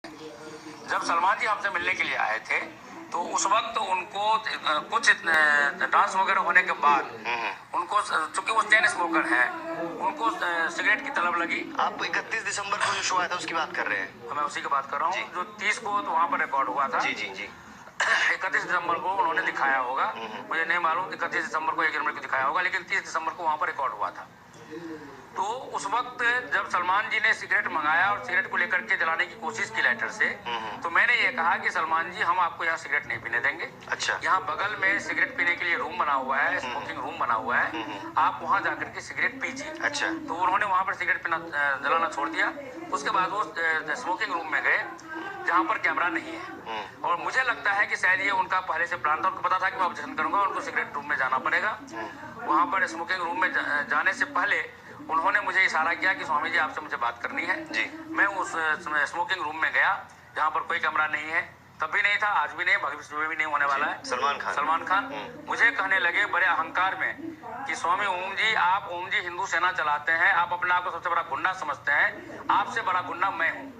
जब सलमान जी हमसे मिलने के लिए आए थे तो उस वक्त उनको कुछ डांस वगैरह होने के बाद उनको, चूंकि वो चेन स्मोकर है, उनको सिगरेट की तलब लगी। आप 31 दिसंबर को जो शो आया था उसकी बात कर रहे हैं? मैं उसी की बात कर रहा हूँ जो 30 को तो वहाँ पर रिकॉर्ड हुआ था। जी जी जी। 31 दिसंबर को उन्होंने दिखाया होगा, मुझे नहीं मालूम 31 दिसंबर को 1 जनवरी को दिखाया होगा, लेकिन 30 दिसंबर को वहाँ पर रिकॉर्ड हुआ था। तो उस वक्त जब सलमान जी ने सिगरेट मंगाया और सिगरेट को लेकर के जलाने की कोशिश की लाइटर से, तो मैंने ये कहा कि सलमान जी हम आपको यहाँ सिगरेट नहीं पीने देंगे। अच्छा। यहाँ बगल में सिगरेट पीने के लिए रूम बना हुआ है, स्मोकिंग रूम बना हुआ है, आप वहाँ जाकर के सिगरेट पीजिए। अच्छा। तो उन्होंने वहाँ पर सिगरेट पीना जलाना छोड़ दिया। उसके बाद वो स्मोकिंग रूम में गए जहाँ पर कैमरा नहीं है, और मुझे लगता है कि शायद ये उनका पहले से प्लान था। उनको पता था कि मैं ऑब्जेक्शन करूंगा, उनको सिगरेट रूम में जाना पड़ेगा। वहाँ पर स्मोकिंग रूम में जाने से पहले उन्होंने मुझे इशारा किया कि स्वामी जी आपसे मुझे बात करनी है। जी। मैं उस स्मोकिंग रूम में गया जहाँ पर कोई कैमरा नहीं है, तब भी नहीं था, आज भी नहीं, भविष्य में भी नहीं होने वाला है। सलमान खान मुझे कहने लगे बड़े अहंकार में कि स्वामी ओम जी, आप ओम जी हिंदू सेना चलाते हैं, आप अपने आप को सबसे बड़ा गुंडा समझते हैं, आपसे बड़ा गुंडा मैं हूँ।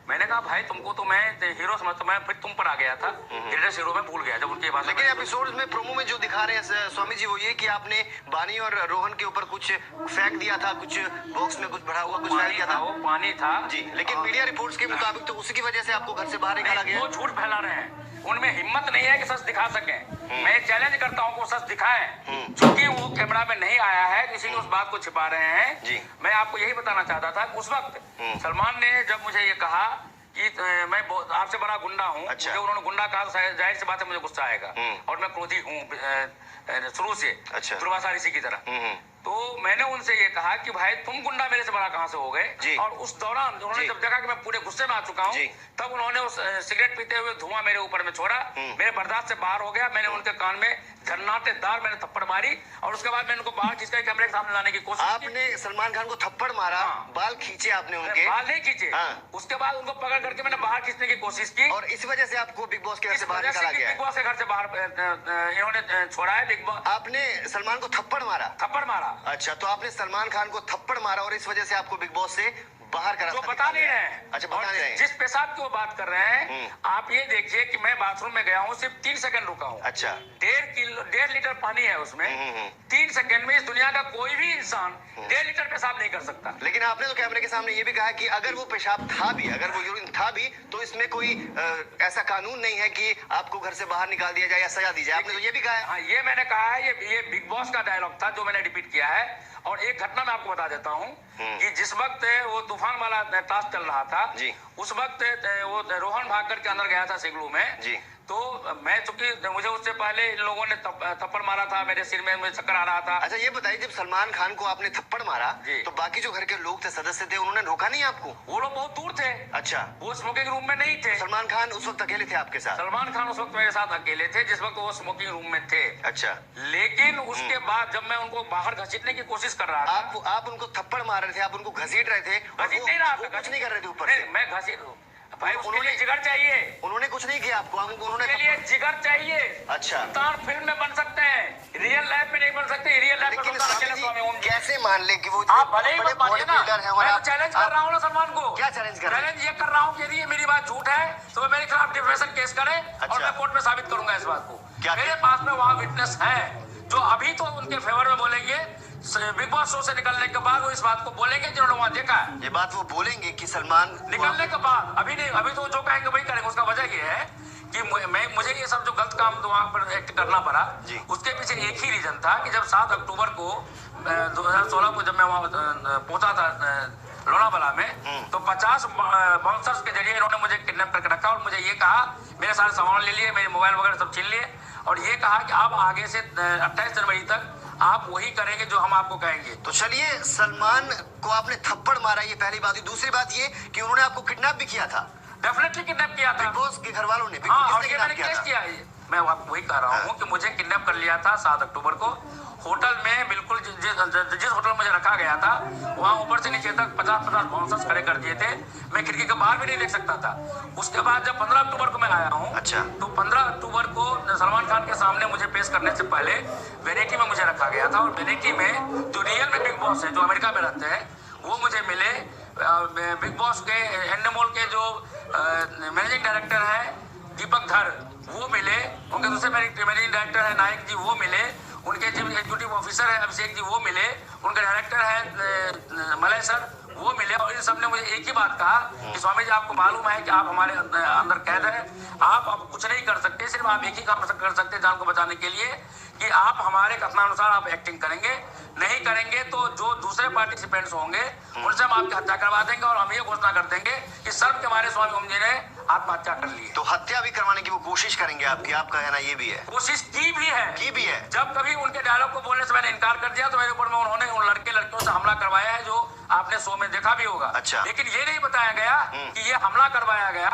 मैंने कहा भाई तुमको तो मैं हीरो समझता, मैं फिर तुम पर आ गया था, ग्रेटेस्ट हीरो में भूल गया जब उनकी बात। लेकिन एपिसोड में प्रोमो में जो दिखा रहे हैं स्वामी जी वो ये कि आपने बानी और रोहन के ऊपर कुछ फेंक दिया था, कुछ बॉक्स में कुछ भरा हुआ कुछ डाल दिया था। वो पानी था जी, लेकिन मीडिया रिपोर्ट्स के मुताबिक तो उसी की वजह से आपको घर से बाहर निकाला गया। वो झूठ फैला रहे हैं, उनमें हिम्मत नहीं है कि सच दिखा सकें। मैं चैलेंज करता हूं कि वो सच दिखाएं, क्योंकि वो कैमरा में नहीं आया है, इसीलिए उस बात को छिपा रहे हैं। जी। मैं आपको यही बताना चाहता था उस वक्त सलमान ने जब मुझे ये कहा कि मैं आपसे बड़ा गुंडा हूँ। अच्छा। जब उन्होंने गुंडा कहा तो जाहिर सी बात है मुझे गुस्सा आएगा, और मैं क्रोधी हूँ शुरू से। अच्छा। दुर्वासा ऋषि की तरह। तो मैंने उनसे ये कहा कि भाई तुम गुंडा मेरे से बड़ा कहां से हो गए। और उस दौरान उन्होंने जब देखा कि मैं पूरे गुस्से में आ चुका हूँ, तब उन्होंने उस सिगरेट पीते हुए धुआं मेरे ऊपर में छोड़ा, मेरे बर्दाश्त से बाहर हो गया। मैंने उनके कान में झन्नाटेदार मैंने थप्पड़ मारी, और उसके बाद मैंने उनको बाहर खींच कर कैमरे के सामने लाने की कोशिश की। आपने सलमान खान को थप्पड़ मारा? हाँ। बाल खींचे आपने उनके? बाल नहीं खींचे। हाँ। उसके बाद उनको पकड़ करके मैंने बाहर खींचने की कोशिश की, और इस वजह से आपको बिग बॉस के घर से बाहर निकाला गया है। बिग बॉस के घर से बाहर इन्होंने छोड़ा है। बिग बॉस आपने सलमान को थप्पड़ मारा? थप्पड़ मारा। अच्छा, तो आपने सलमान खान को थप्पड़ मारा और इस वजह से आपको बिग बॉस से बाहर करा? जो बता नहीं रहे हैं। अच्छा, बता नहीं रहे हैं। जिस पेशाब की वो बात कर रहे हैं, आप ये देखिए कि मैं बाथरूम में गया हूँ, सिर्फ 3 सेकंड रुका हूँ। अच्छा। 1.5 लीटर पानी है उसमें। 3 सेकंड में इस दुनिया का कोई भी इंसान 1.5 लीटर पेशाब नहीं कर सकता। लेकिन आपने तो कैमरे के सामने ये भी कहा कि अगर वो पेशाब था भी, अगर वो यूरिन था भी, तो इसमें कोई ऐसा कानून नहीं है कि आपको घर से बाहर निकाल दिया जाए या सजा दी जाए। आपने तो ये भी कहा है। हाँ, ये मैंने कहा है, ये बिग बॉस का डायलॉग था जो मैंने रिपीट किया है। और एक घटना मैं आपको बता देता हूँ कि जिस वक्त वो तूफान वाला टास्क चल रहा था, उस वक्त वो रोहन भाग करके अंदर गया था सिगलू में जी। तो मैं, चूंकि मुझे उससे पहले इन लोगों ने थप्पड़ मारा था, मेरे सिर में मुझे चक्कर आ रहा था। अच्छा, ये बताइए, जब सलमान खान को आपने थप्पड़ मारा तो बाकी जो घर के लोग थे, सदस्य थे, उन्होंने रोका नहीं आपको? वो लोग बहुत दूर थे। अच्छा। वो स्मोकिंग रूम में नहीं थे। सलमान खान उस वक्त अकेले थे आपके साथ? सलमान खान उस वक्त मेरे साथ अकेले थे जिस वक्त वो स्मोकिंग रूम में थे। अच्छा। लेकिन उसके बाद जब मैं उनको बाहर घसीटने की कोशिश कर रहा था, आप उनको थप्पड़ मार रहे थे, आप उनको घसीट रहे थे? घसीट नहीं रहा था, कुछ नहीं कर रहे थे ऊपर से? मैं घसीट, भाई उसके लिए जिगर चाहिए। उन्होंने कुछ नहीं किया आपको? उन्होंने के लिए जिगर चाहिए। अच्छा। सुल्तान फिल्म में बन सकते हैं, रियल लाइफ में नहीं बन सकते। रियल लाइफ में कैसे मान ले कि वो आप भले ही मत मानिए ना, मैं चैलेंज कर रहा हूँ ना सलमान को। क्या चैलेंज कर रहे हैं? चैलेंज ये कर रहा हूँ कि यदि ये मेरी बात झूठ है तो मेरे खिलाफ डिफेमेशन केस करें। और मैं कोर्ट में साबित करूंगा इस बात को। मेरे पास में वहाँ विटनेस है जो अभी तो उनके फेवर में बोलेंगे। बिग बॉस शो से निकलने के बाद वो इस बात को बोलेंगे जिन्होंने वहां देखा है। ये बात वो बोलेंगे कि सलमान निकलने के बाद, अभी नहीं, अभी तो जो कहेंगे वही करेंगे। उसका वजह ये है कि मुझे ये सब जो गलत काम तो वहां पर एक्ट करना पड़ा, उसके पीछे एक ही रीजन था कि जब 7 अक्टूबर को 2016 को जब मैं वहां पहुंचा था लोनावाला में, तो 50 बाउंसर्स के जरिए इन्होंने मुझे किडनैप करके रखा और मुझे ये कहा, मेरे सारे सामान ले लिए, मेरे मोबाइल वगैरह सब छीन लिए, और ये कहा कि अब आगे से 28 जनवरी तक आप वही करेंगे जो हम आपको कहेंगे। तो चलिए, सलमान को आपने थप्पड़ मारा, ये पहली बात। दूसरी बात ये कि उन्होंने आपको किडनैप भी किया था? डेफिनेटली किडनैप किया था। बिग बॉस के घर वालों ने? हाँ, और ये मैंने केस किया है। मैं आपको वही कह रहा हूँ कि मुझे किडनैप कर लिया था 7 अक्टूबर को होटल में। बिल्कुल जिस होटल मुझे रखा गया था वहाँ ऊपर से नीचे तक 50-50 बाउंसर्स खड़े कर दिए थे। मैं खिड़की के बाहर भी नहीं देख सकता था। उसके बाद जब 15 अक्टूबर को मैं आया हूँ, अच्छा, तो 15 अक्टूबर को सलमान खान के सामने मुझे पेश करने से पहले वेनेटी में मुझे रखा गया था। और वेनेटी में जो रियल में बिग बॉस है, जो अमेरिका में रहते हैं, वो मुझे मिले। बिग बॉस के एंडमोल के जो मैनेजिंग डायरेक्टर है दीपक धर, वो मिले। उनके दूसरे मैनेजिंग डायरेक्टर है नायक जी, वो मिले। उनके जो एग्जीक्यूटिव ऑफिसर है अभिषेक जी, वो मिले। उनके डायरेक्टर है मलय सर, वो मिले। और इन सब ने मुझे एक ही बात कहा कि स्वामी जी आपको मालूम है कि आप हमारे अंदर कैद है, आप अब कुछ नहीं कर सकते, सिर्फ आप एक ही काम कर सकते जान को बचाने के लिए कि आप हमारे कथनानुसार आप एक्टिंग करेंगे, नहीं करेंगे तो जो दूसरे पार्टिसिपेंट्स होंगे उनसे हम आपकी हत्या करवा देंगे और हम ये घोषणा कर देंगे कि शर्म के हमारे स्वामी ओम जी ने आत्महत्या कर ली है। तो हत्या भी करवाने की वो कोशिश करेंगे आपकी, आपका कहना ये भी है? कोशिश की भी है। जब कभी उनके डायलॉग को बोलने से मैंने इनकार कर दिया तो मेरे ऊपर में उन्होंने उन लड़के लड़कियों से हमला करवाया है, जो आपने शो में देखा भी होगा। अच्छा। लेकिन ये नहीं बताया गया कि ये हमला करवाया गया,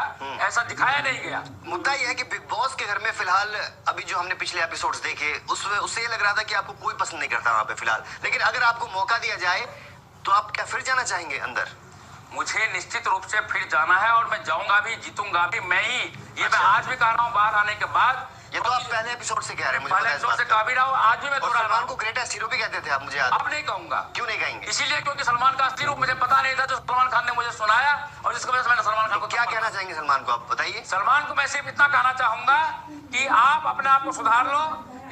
ऐसा दिखाया नहीं गया। मुद्दा यह है कि बिग बॉस के घर में फिलहाल अभी जो हमने पिछले एपिसोड्स देखे उससे ये लग रहा था कि आपको कोई पसंद नहीं करता वहां पे फिलहाल, लेकिन अगर आपको मौका दिया जाए तो आप क्या फिर जाना चाहेंगे अंदर? मुझे निश्चित रूप से फिर जाना है और मैं जाऊंगा भी, जीतूंगा भी मैं ही। ये अच्छा। मैं आज भी कह रहा हूँ बाहर आने के बाद। ये तो आप पहले एपिसोड से कह रहे हैं, मुझे पहले एपिसोड से कह भी रहा हूँ, आज भी मैं दोहरा रहा सलमान हूँ। को ग्रेटेस्ट हीरो भी कहते थे आप, मुझे याद। अब नहीं कहूंगा। क्यों नहीं कहेंगे? इसीलिए क्योंकि सलमान का असली रूप मुझे पता नहीं था, जो सलमान खान ने मुझे सुनाया और जिसकी वजह से मैंने सलमान खान को। क्या कहना चाहेंगे सलमान को, आप बताइए। सलमान को मैं सिर्फ इतना कहना चाहूंगा कि आप अपने आप को सुधार लो।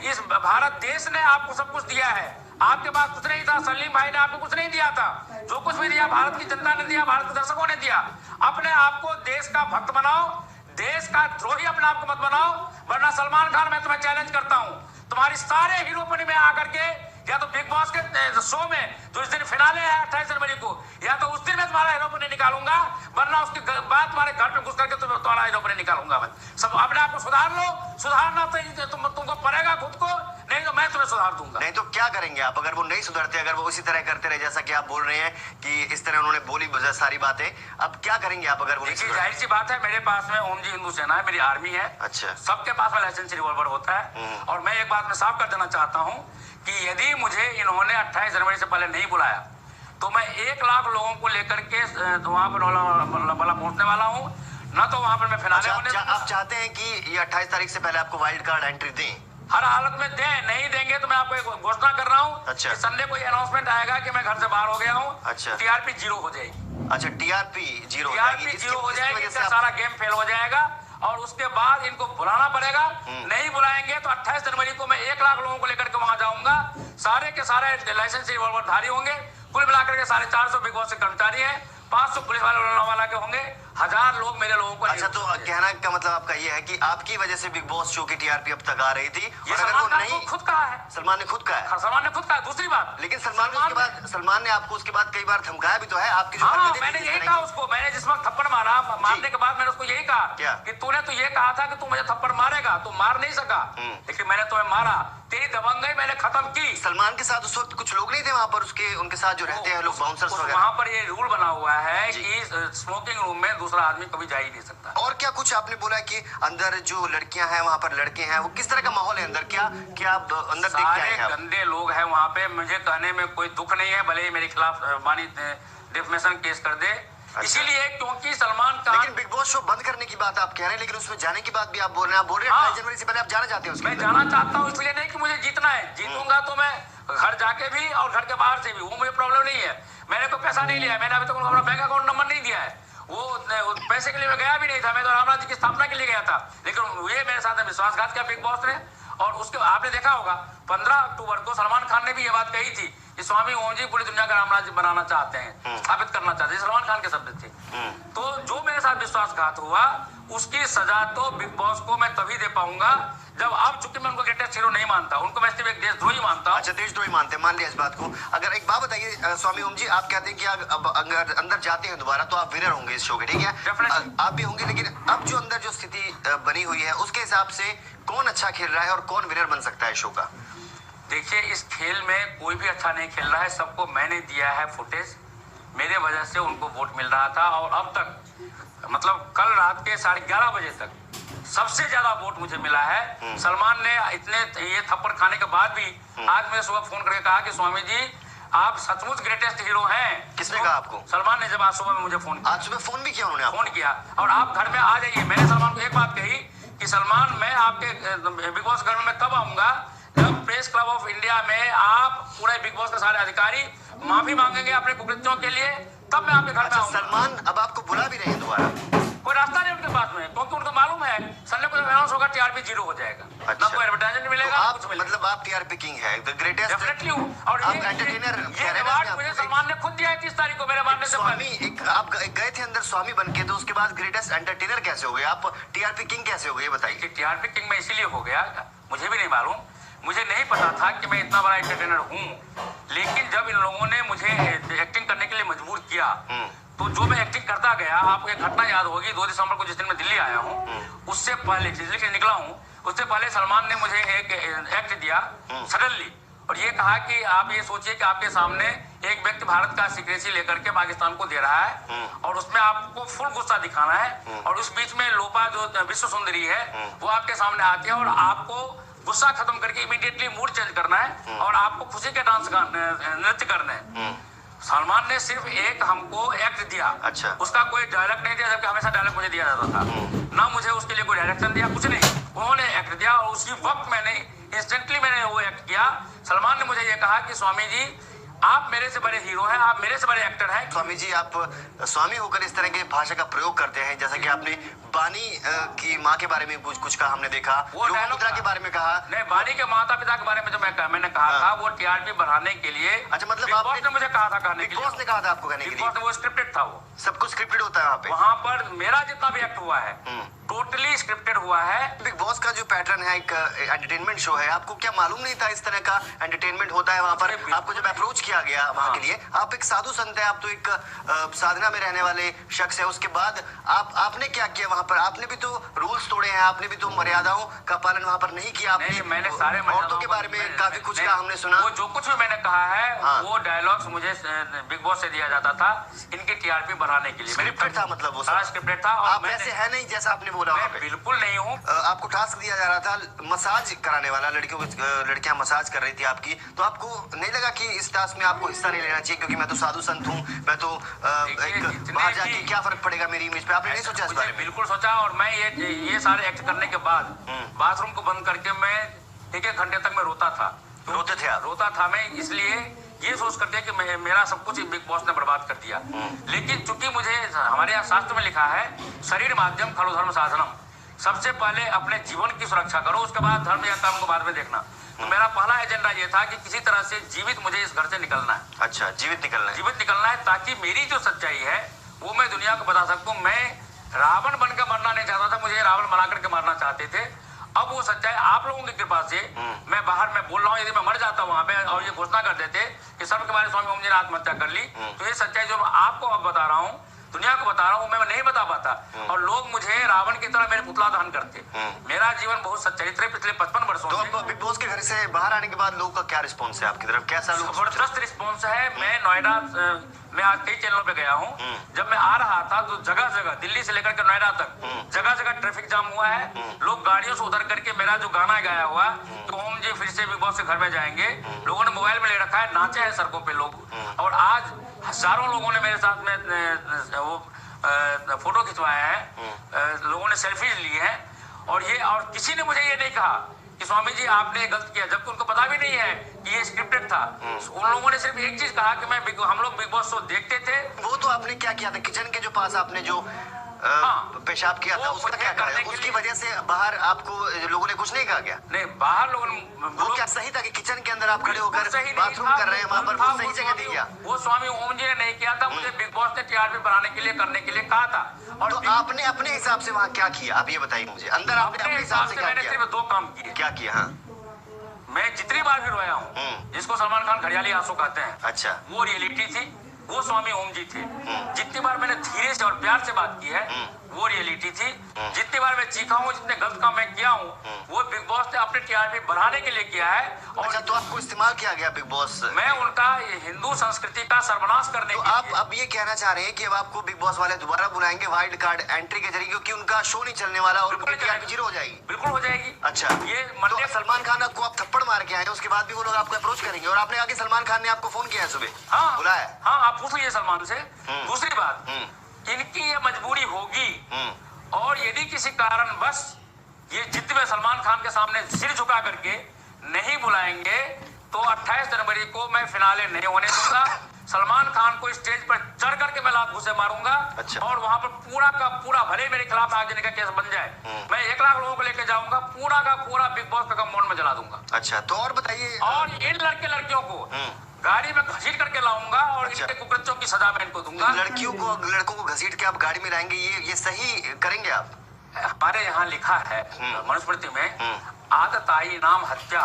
इस भारत देश ने आपको सब कुछ दिया है, आपके पास कुछ नहीं था। सलीम भाई ने आपको कुछ नहीं दिया था, जो कुछ भी दिया भारत की जनता ने दिया, भारत के दर्शकों ने दिया। अपने आप को देश का भक्त बनाओ, देश का द्रोही अपने आप को मत बनाओ, वरना सलमान खान मैं तुम्हें चैलेंज करता हूं, तुम्हारी सारे हीरोपनी में आकर के या तो बिग बॉस के शो में जो इस दिन फिनाले है 28 जनवरी को, या तो उस दिन मैं तुम्हारा हीरोपनी निकालूंगा, वरना उसके बाद तुम्हारे घर पे घुस करके तुम्हारा हीरोपनी निकालूंगा। मैं सब अपने आप को सुधार लो, सुधारना तो तुमको पड़ेगा खुद को, नहीं तो मैं तुम्हें सुधार दूंगा। नहीं तो क्या करेंगे आप अगर वो नहीं सुधरते, अगर वो इसी तरह करते रहे जैसा कि आप बोल रहे हैं कि इस तरह उन्होंने बोली सारी बातें, अब क्या करेंगे आप अगर वो? देखिए जाहिर सी बात है, मेरे पास में ओम जी हिंदू सेना है, मेरी आर्मी है। अच्छा। सबके पास में लाइसेंस रिवॉल्वर होता है। और मैं एक बात में साफ कर देना चाहता हूं कि यदि मुझे इन्होंने 28 जनवरी से पहले नहीं बुलाया तो मैं 1 लाख लोगों को लेकर के वहां पर पहुंचने वाला हूं, न तो वहां पर मैं फिनाले होने। आप चाहते हैं कि ये 28 तारीख से पहले आपको वाइल्ड कार्ड एंट्री दें? हर हालत में दें, नहीं देंगे तो मैं आपको एक घोषणा कर रहा हूँ। अच्छा। संडे को अनाउंसमेंट आएगा कि मैं घर से बाहर हो गया हूँ। अच्छा। टीआरपी 0 हो जाएगी। अच्छा, टीआरपी 0 हो जाएगी, इसका सारा गेम फेल हो जाएगा और उसके बाद इनको बुलाना पड़ेगा। नहीं बुलाएंगे तो 28 जनवरी को मैं 1 लाख लोगों को लेकर के वहां जाऊंगा। सारे के सारे लाइसेंस रिवॉल्वरधारी होंगे, कुल मिलाकर के 450 बिग बॉस के कर्मचारी हैं, 500 पुलिस वाला के होंगे, 1000 लोग मेरे लोगों को। अच्छा, तो कहना का मतलब आपका ये है कि आपकी वजह से बिग बॉस शो की टीआरपी अब तक आ रही थी, ये और अगर वो नहीं खुद कहा है, सलमान ने खुद कहा है। सलमान ने खुद कहा। दूसरी बात, लेकिन सलमान ने आपको उसके बाद कई बार धमकाया भी तो है आपकी जो हरकतें। मैंने यही कहा उसको, मैंने जिस वक्त थप्पड़ मारा, मारने के बाद मैंने उसको यही कहा कि तूने तो ये कहा था कि तू मुझे थप्पड़ मारेगा, तू मार नहीं सका, लेकिन मैंने तुम्हें मारा, तेरी दबंगई मैंने खत्म की। सलमान के साथ उस वक्त कुछ लोग नहीं थे वहां पर, उनके साथ जो रहते हैं लोग, बाउंसर्स वगैरह? वहां पर ये रूल बना हुआ है कि स्मोकिंग रूम में दूसरा आदमी कभी जा ही नहीं सकता। और क्या कुछ आपने बोला कि अंदर जो लड़कियां हैं वहां पर लड़के हैं, वो किस तरह का माहौल है अंदर? क्या आप अंदर देख के आए हैं? गंदे लोग हैं वहां पे, मुझे कहने में कोई दुख नहीं है, भले ही मेरे खिलाफ डिफेमेशन केस कर दे। अच्छा। इसीलिए क्योंकि सलमान खान। लेकिन बिग बॉस शो बंद करने की बात आप कह रहे हैं, लेकिन उसमें जाने की बात भी आप बोल रहे हैं। आप बोल रहे हैं 28 जनवरी से पहले आप जाना चाहते हैं? मैं जाना चाहता हूँ, इसलिए नहीं कि मुझे जीतना है, जीतूंगा तो मैं घर जाके भी और घर के बाहर से भी, वो मुझे प्रॉब्लम नहीं है। मैंने कोई पैसा नहीं लिया है, मैंने अभी तक उनको अपना बैंक अकाउंट नंबर नहीं दिया है, वो पैसे के लिए मैं गया भी नहीं था, मैं तो रामराज जी की स्थापना के लिए गया था। लेकिन ये मेरे साथ विश्वासघात किया बिग बॉस ने। और उसके आपने देखा होगा 15 अक्टूबर को सलमान खान ने भी ये बात कही थी कि स्वामी ओम जी पूरी दुनिया का रामराज्य बनाना चाहते हैं, स्थापित करना चाहते हैं, सलमान खान के शब्द थे। तो जो मेरे साथ विश्वासघात हुआ उसकी सजा तो बिग बॉस को मैं तभी दे पाऊंगा जब, अब चूंकि मैं उनको ग्रेटेस्ट हीरो नहीं मानता, उनको मैं सिर्फ एक देशद्रोही मानता हूं। अच्छा, देशद्रोही मानते हैं, मान लिया इस बात को। अगर एक बात बताइए स्वामी ओम जी, आप कहते हैं कि अब अगर अंदर जाते हैं दोबारा तो आप विनर होंगे इस शो के, ठीक है? आप भी होंगे, लेकिन अब जो अंदर जो स्थिति बनी हुई है उसके हिसाब से कौन अच्छा खेल रहा है और कौन विनर बन सकता है शो का? देखिए, इस खेल में कोई भी अच्छा नहीं खेल रहा है, सबको मैंने दिया है फुटेज, मेरे वजह से उनको वोट मिल रहा था। और अब तक मतलब कल रात के 11:30 बजे तक सबसे ज्यादा वोट मुझे मिला है। सलमान ने इतने ये थप्पड़ खाने के बाद भी आज मैं सुबह फोन करके कहा कि स्वामी जी आप सचमुच ग्रेटेस्ट हीरो हैं। किसने कहा आपको? सलमान ने जब आज सुबह में मुझे फोन किया। आज सुबह फोन भी किया उन्होंने? फोन किया और आप घर में आ जाइए। मैंने सलमान को एक बात कही कि सलमान मैं आपके बिग बॉस घर में कब आऊंगा जब प्रेस क्लब ऑफ इंडिया में आप पूरे बिग बॉस के सारे अधिकारी माफी मांगेंगे अपने कुकृत्यों के लिए, तब मैं आपके घर में आऊंगा। सलमान अब आपको बुला भी रहे हैं दोबारा? कोई रास्ता नहीं उनके पास में, क्योंकि टीआरपी जीरो हो जाएगा। ना कोई एडवर्टाइजमेंट मिलेगा, आप मतलब आप टीआरपी किंग है, द ग्रेटेस्ट। डेफिनेटली हूं। और ये अवार्ड मुझे सलमान ने खुद दिया है 30 तारीख को मेरे मारने से पहले। आप गए थे अंदर स्वामी बनके, तो उसके बाद ग्रेटेस्ट एंटरटेनर कैसे हो गए आप? टीआरपी किंग कैसे हो गए, बताइए। टीआरपी किंग मैं इसीलिए हो गया, मुझे भी नहीं मालूम, मुझे नहीं पता था कि मैं इतना बड़ा एंटरटेनर हूँ। लेकिन जब इन लोगों ने मुझे एक्टिंग करने के लिए मजबूर किया, तो जो मैं एक्टिंग करता गया, आपको एक घटना याद होगी 2 दिसंबर को जिस दिन मैं दिल्ली आया हूँ, उससे पहले दिल्ली से निकला हूँ, उससे पहले सलमान ने मुझे एक एक्ट दिया सडनली, और ये कहा कि आप ये सोचिए कि आपके सामने एक व्यक्ति भारत का सिक्रेसी लेकर के पाकिस्तान को दे रहा है, और उसमें आपको फुल गुस्सा दिखाना है, और उस बीच में लोपा जो विश्व सुंदरी है वो आपके सामने आती है, और आपको गुस्सा खत्म करके इमीडिएटली मूड चेंज करना है, और आपको खुशी के डांस नृत्य करने हैं। सलमान ने सिर्फ एक हमको एक्ट दिया, अच्छा, उसका कोई डायलॉग नहीं दिया, जबकि हमेशा डायलॉग मुझे दिया जाता था। ना मुझे उसके लिए कोई डायरेक्शन दिया, कुछ नहीं, उन्होंने एक्ट दिया, और उसी वक्त मैंने इंस्टेंटली मैंने वो एक्ट किया। सलमान ने मुझे ये कहा कि स्वामी जी आप मेरे से बड़े हीरो हैं, आप मेरे से बड़े एक्टर हैं। स्वामी जी, आप स्वामी होकर इस तरह की भाषा का प्रयोग करते हैं, जैसा कि आपने बानी की माँ के बारे में कुछ कहा, हमने देखा, वो मुद्रा के बारे में कहा। नहीं, बानी के माता पिता के बारे में जो मैंने कहा था, वो टीआरपी बढ़ाने के लिए। अच्छा, मतलब आपने मुझे कहा था कहने के लिए, ने कहा था आपको कहने के लिए, वो स्क्रिप्टेड था, वो सब कुछ स्क्रिप्टेड होता है वहाँ पे। वहाँ पर मेरा जितना भी एक्ट हुआ है टोटली स्क्रिप्टेड हुआ है। बिग बॉस का जो पैटर्न है, एक एंटरटेनमेंट शो है, आपको क्या मालूम नहीं था इस तरह का एंटरटेनमेंट होता है वहाँ पर? आपको जब अप्रोच किया गया वहाँ के लिए, आप एक साधु संत है, आप तो एक साधना में रहने वाले शख्स है, उसके बाद आपने क्या किया वहाँ पर? आपने भी तो रूल्स तोड़े हैं, आपने भी तो मर्यादाओं का पालन वहाँ पर नहीं किया आपने। मैंने सारे औरतों के बारे में काफी कुछ कहा, हमने सुना। वो जो कुछ भी मैंने कहा है वो डायलॉग्स मुझे बिग बॉस से दिया जाता था इनकी टीआरपी बढ़ाने के लिए। स्क्रिप्टेड था, मतलब वो सारा स्क्रिप्टेड था। आप ऐसे है नहीं जैसा आपने बोला वहाँ पे। बिल्कुल नहीं हूँ। आपको टास्क दिया जा रहा था मसाज कराने वाला, लड़कियां मसाज कर रही थी आपकी, तो आपको नहीं लगा कि इस टास्क में आपको हिस्सा नहीं लेना चाहिए, क्योंकि मैं तो साधु संत हूँ, मैं तो बाहर जाके क्या फर्क पड़ेगा मेरी इमेज पे? आपने नहीं सोचा इस बारे में? बिल्कुल सोचा, और मैं ये सारे एक्ट करने के बाद बाथरूम को बंद करके मैं 1-1 घंटे तक मैं रोता था। रोते थे आप? रोता था मैं, इसलिए ये सोच करके कि मेरा सब कुछ बिग बॉस ने बर्बाद कर दिया। लेकिन चूंकि मुझे हमारे यहाँ शास्त्र में लिखा है शरीर माध्यम खलु धर्म साधनम, सबसे पहले अपने जीवन की सुरक्षा करो, उसके बाद धर्म या कर्म को बाद में देखना। तो मेरा पहला एजेंडा ये था कि किसी तरह से जीवित मुझे इस घर से निकलना है। अच्छा, जीवित निकलना है। जीवित निकलना है, ताकि मेरी जो सच्चाई है वो मैं दुनिया को बता सकूं। मैं रावण बनकर मरना नहीं चाहता था, मुझे रावण बना करके मारना चाहते थे। अब वो सच्चाई आप लोगों की कृपा से मैं बाहर में बोल रहा हूँ। यदि मैं मर जाता वहां पे और ये घोषणा कर देते कि सब के बारे स्वामी ओम जी ने आत्महत्या कर ली, तो ये सच्चाई जो आपको अब बता रहा हूँ, दुनिया को बता रहा हूँ, मैं नहीं बता पाता, और लोग मुझे रावण की तरह मेरे पुतला दहन करते। मेरा जीवन बहुत सच्चाइत्र है पिछले 55 वर्षों से। तो बिग बॉस के घर से बाहर आने के बाद लोगों का क्या रिस्पॉन्स है आपकी तरफ? कैसा लोग? जबरदस्त रिस्पॉन्स है। मैं नोएडा मैं आज कई चैनलों पे गया हूँ, जब मैं आ रहा था तो जगह जगह दिल्ली से लेकर के नोएडा तक जगह जगह ट्रैफिक जाम हुआ है। लोग गाड़ियों से उतर करके मेरा जो गाना गाया हुआ तो ओम जी फिर से बिग बॉस के घर में जाएंगे, लोगों ने मोबाइल में ले रखा है, नाचे हैं सड़कों पे लोग। और आज हजारों लोगों ने मेरे साथ में वो फोटो खिंचवाया है, लोगों ने सेल्फीज ली है, और किसी ने मुझे ये नहीं कहा कि स्वामी जी आपने गलत किया, जबकि उनको पता भी नहीं है कि ये स्क्रिप्टेड था। उन लोगों ने सिर्फ एक चीज कहा कि हम लोग बिग बॉस शो देखते थे। वो तो आपने क्या किया था? किचन के जो पास आपने जो पेशाब किया था, उसका क्या कहा? उसकी वजह से बाहर आपको लोगों ने कुछ नहीं कहा क्या? नहीं, बाहर लोगों ने वो क्या सही था कि किचन के अंदर आप खड़े होकर बाथरूम कर रहे हैं वहाँ पर, वो सही जगह नहीं किया? वो स्वामी ओम जी ने नहीं किया था, मुझे बिग बॉस ने टीआरपी बनाने के लिए करने के लिए कहा था। और तो आपने अपने हिसाब से वहाँ क्या किया, आप ये बताइए मुझे। अंदर आपने अपने हिसाब से क्या किया? सिर्फ 2 काम किए। क्या किया? हाँ, मैं जितनी बार भी रोया हूँ, जिसको सलमान खान घड़ियाली आंसू कहते हैं, अच्छा, वो रियलिटी थी, वो स्वामी ओम जी थे। जितनी बार मैंने धीरे से और प्यार से बात की है, वो रियलिटी थी। जितनी बार मैं चीखा हूँ, जितने गलत काम मैं किया हूँ, वो बिग बॉस ने अपने टीआरपी बढ़ाने के लिए किया है। और अच्छा, तो आपको इस्तेमाल किया गया बिग बॉस? मैं उनका हिंदू संस्कृति का सर्वनाश करने तो आप अब ये कहना चाह रहे हैं कि अब आपको बिग बॉस वाले दोबारा बुलाएंगे वाइल्ड कार्ड एंट्री के जरिए, क्योंकि उनका शो नहीं चलने वाला और उनकी टीआरपी जीरो हो जाएगी? बिल्कुल हो जाएगी। अच्छा, ये तो सलमान खान आपको आप थप्पड़ मार के आए, उसके बाद भी वो लोग आपको अप्रोच करेंगे, और आपने आगे सलमान खान ने आपको फोन किया है सुबह? हाँ, बुलाया? हाँ, आप पूछ लीजिए सलमान से। दूसरी बात, इनकी ये मजबूरी होगी, और यदि किसी कारण बस ये जिद में सलमान खान के सामने सिर झुका करके नहीं बुलाएंगे, तो 28 जनवरी को मैं फिनाले नहीं होने दूंगा। सलमान खान को स्टेज पर चढ़ करके मैं लात घुसे मारूंगा। अच्छा। और वहां पर पूरा का पूरा, भले मेरे खिलाफ आगजनी का केस बन जाए, मैं 1 लाख लोगों को लेकर जाऊंगा, पूरा का पूरा बिग बॉस का कंपाउंड में जला दूंगा। अच्छा, तो और बताइए। और इन लड़के लड़कियों को गाड़ी में घसीट करके लाऊंगा और अच्छा। इनके कुकृत्यों की सजा मैं इनको दूंगा। लड़कों को घसीट के आप गाड़ी में लाएंगे, ये सही करेंगे आप? हमारे यहाँ लिखा है मनुस्मृति में, आदताई नाम हत्या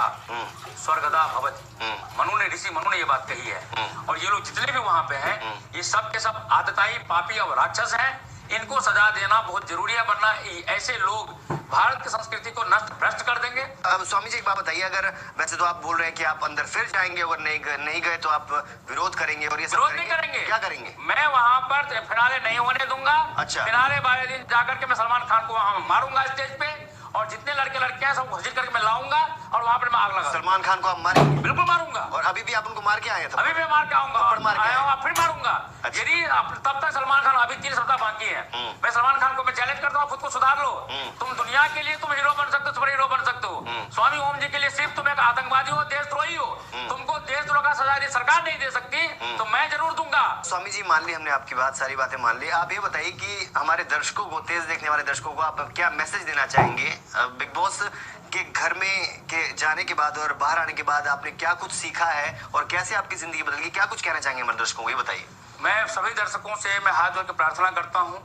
स्वर्गदा भवति। मनु ने, ऋषि मनु ने ये बात कही है। और ये लोग जितने भी वहां पे हैं, ये सब के सब आदताई पापी और राक्षस हैं। इनको सजा देना बहुत जरूरी है, वरना ऐसे लोग भारत की संस्कृति को नष्ट भ्रष्ट कर देंगे। स्वामी जी एक बात बताइए, अगर वैसे तो आप बोल रहे हैं कि आप अंदर फिर जाएंगे, अगर नहीं गए तो आप विरोध करेंगे और ये सब विरोध नहीं करेंगे। क्या करेंगे? मैं वहां पर फिनाले नहीं होने दूंगा। अच्छा। फिनाले वाले दिन जाकर के मैं सलमान खान को वहां मारूंगा स्टेज पे, और जितने लड़के लड़कियां सब घसीट करके मैं लाऊंगा और वहां पर मैं आग लगा। सलमान खान को आप मारेंगे? बिल्कुल मारूंगा। और अभी भी आप उनको मार के आए थे? अभी मैं मार के आऊंगा, फिर मारूंगा। अच्छा। यदि तब तक सलमान खान, अभी 3 सप्ताह बाकी है, मैं सलमान खान को मैं चैलेंज करता हूँ, खुद को सुधार लो। तुम दुनिया के लिए तुम हीरो बन सकते हो, सुपर हीरो बन सकते हो। स्वामी ओम जी के लिए सिर्फ तुम एक आतंकवादी हो, देशद्रोही हो। तुमको देशद्रोह का सजा सरकार नहीं दे सकती, तो मैं जरूर दूंगा। स्वामी जी मान ली हमने आपकी बात, सारी बातें मान ली। आप ये बताइए कि हमारे दर्शकों को, तेज देखने वाले दर्शकों को आप क्या मैसेज देना चाहेंगे? बिग बॉस के घर में के जाने के बाद और बाहर आने के बाद आपने क्या कुछ सीखा है और कैसे आपकी जिंदगी बदल गई? क्या कुछ कहना चाहेंगे हमारे दर्शकों को, ये बताइए। मैं सभी दर्शकों से मैं हाथ जोड़ के प्रार्थना करता हूँ,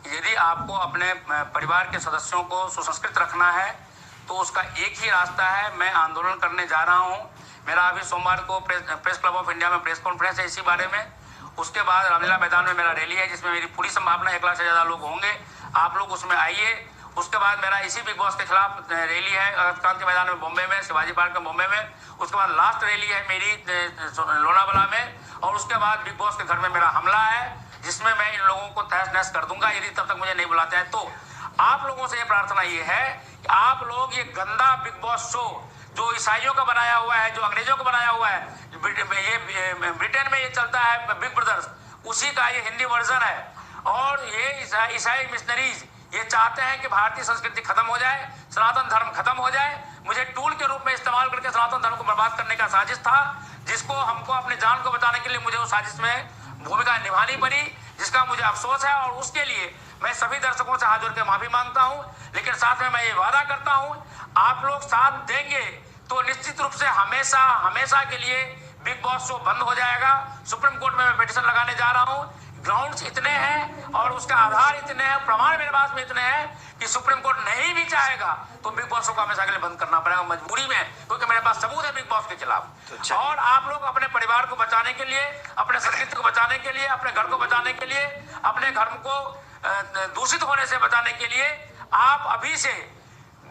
यदि आपको अपने परिवार के सदस्यों को सुसंस्कृत रखना है तो उसका एक ही रास्ता है। मैं आंदोलन करने जा रहा हूँ। मेरा अभी सोमवार को प्रेस क्लब ऑफ इंडिया में प्रेस कॉन्फ्रेंस है इसी बारे में। उसके बाद रामलीला मैदान में मेरा रैली है, जिसमें मेरी पूरी संभावना 1 लाख से ज्यादा लोग होंगे। आप लोग उसमें आइए। उसके बाद मेरा इसी बिग बॉस के खिलाफ रैली है क्रांति मैदान में बॉम्बे में, शिवाजी पार्क में बॉम्बे में। उसके बाद लास्ट रैली है मेरी लोनावाला में। और उसके बाद बिग बॉस के घर में मेरा हमला है, जिसमें मैं इन लोगों को तहस नहस कर दूंगा यदि तब तक मुझे नहीं बुलाते हैं तो। आप लोगों से ये प्रार्थना ये है कि आप लोग ये गंदा बिग बॉस शो जो ईसाइयों का बनाया हुआ है, जो अंग्रेजों का बनाया हुआ है, ये ब्रिटेन में ये चलता है बिग ब्रदर्स, उसी का ये हिंदी वर्जन है। और ये ईसाई मिशनरीज ये चाहते हैं कि भारतीय संस्कृति खत्म हो जाए, सनातन धर्म खत्म हो जाए। मुझे टूल के रूप में इस्तेमाल करके सनातन धर्म को बर्बाद करने का साजिश था, जिसको हमको अपने जान को बचाने के लिए मुझे उस साजिश में भूमिका निभानी पड़ी, जिसका मुझे अफसोस है। और उसके लिए मैं सभी दर्शकों से हाथ जोड़ के माफी मांगता हूं। लेकिन साथ में मैं ये वादा करता हूं, आप लोग साथ देंगे तो निश्चित रूप से हमेशा हमेशा के लिए बिग बॉस शो बंद हो जाएगा। सुप्रीम कोर्ट में मैं पिटीशन लगाने जा रहा हूं। ग्राउंड्स इतने हैं और उसका आधार इतने हैं, प्रमाण मेरे पास में इतने हैं कि सुप्रीम कोर्ट नहीं भी चाहेगा तो बिग बॉस शो को हमेशा के लिए बंद करना पड़ेगा मजबूरी में, क्योंकि मेरे पास सबूत है बिग बॉस के खिलाफ। और आप लोग अपने परिवार को बचाने के लिए, अपने संस्कृति को बचाने के लिए, अपने घर को बचाने के लिए, अपने धर्म को दूषित होने से बचाने के लिए आप अभी से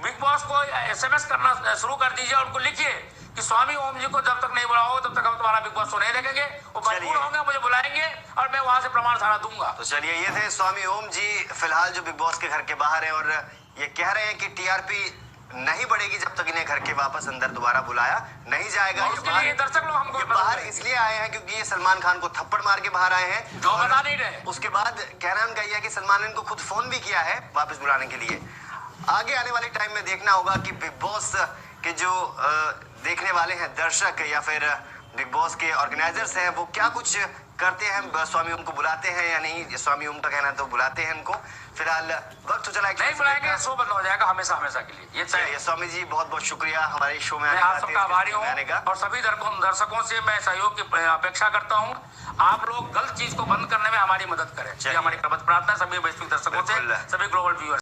बिग बॉस को SMS करना शुरू कर दीजिए और उनको लिखिए कि स्वामी ओम जी को जब तक नहीं बुलाओ तब तक हम तुम्हारा बिग बॉस शो नहीं देखेंगे। वो मजबूर होंगे, मुझे बुलाएंगे और मैं वहां से प्रमाण सारा दूंगा। तो चलिए, ये थे स्वामी ओम जी, फिलहाल जो बिग बॉस के घर के बाहर है, और ये कह रहे हैं कि TRP नहीं बढ़ेगी जब तक इन्हें घर के वापस अंदर दोबारा बुलाया नहीं जाएगा। ये दर्शक लोग हमको बाहर इसलिए आए हैं क्योंकि ये सलमान खान को थप्पड़ मार के बाहर आए हैं, जो बता नहीं रहे। उसके बाद कहना उनका यह है कि सलमान ने इनको खुद फोन भी किया है वापस बुलाने के लिए। आगे आने वाले टाइम में देखना होगा कि बिग बॉस के जो देखने वाले हैं दर्शक या फिर बिग बॉस के ऑर्गेनाइजर्स हैं वो क्या कुछ करते हैं, स्वामी ओम को बुलाते हैं या नहीं। स्वामी ओम का कहना है तो बुलाते हैं इनको। फिलहाल वक्त तो चला, नहीं बुलाएंगे शो बंद हो जाएगा हमेशा हमेशा के लिए। ये चाहिए। स्वामी जी बहुत बहुत शुक्रिया हमारे शो में मैं आप सबका आभारी हूँ और सभी दर्शकों से मैं सहयोग की अपेक्षा करता हूँ। आप लोग गलत चीज को बंद करने में हमारी मदद करें, ये हमारी प्रार्थना है सभी वैश्विक दर्शकों से, सभी ग्लोबल व्यूअर्स।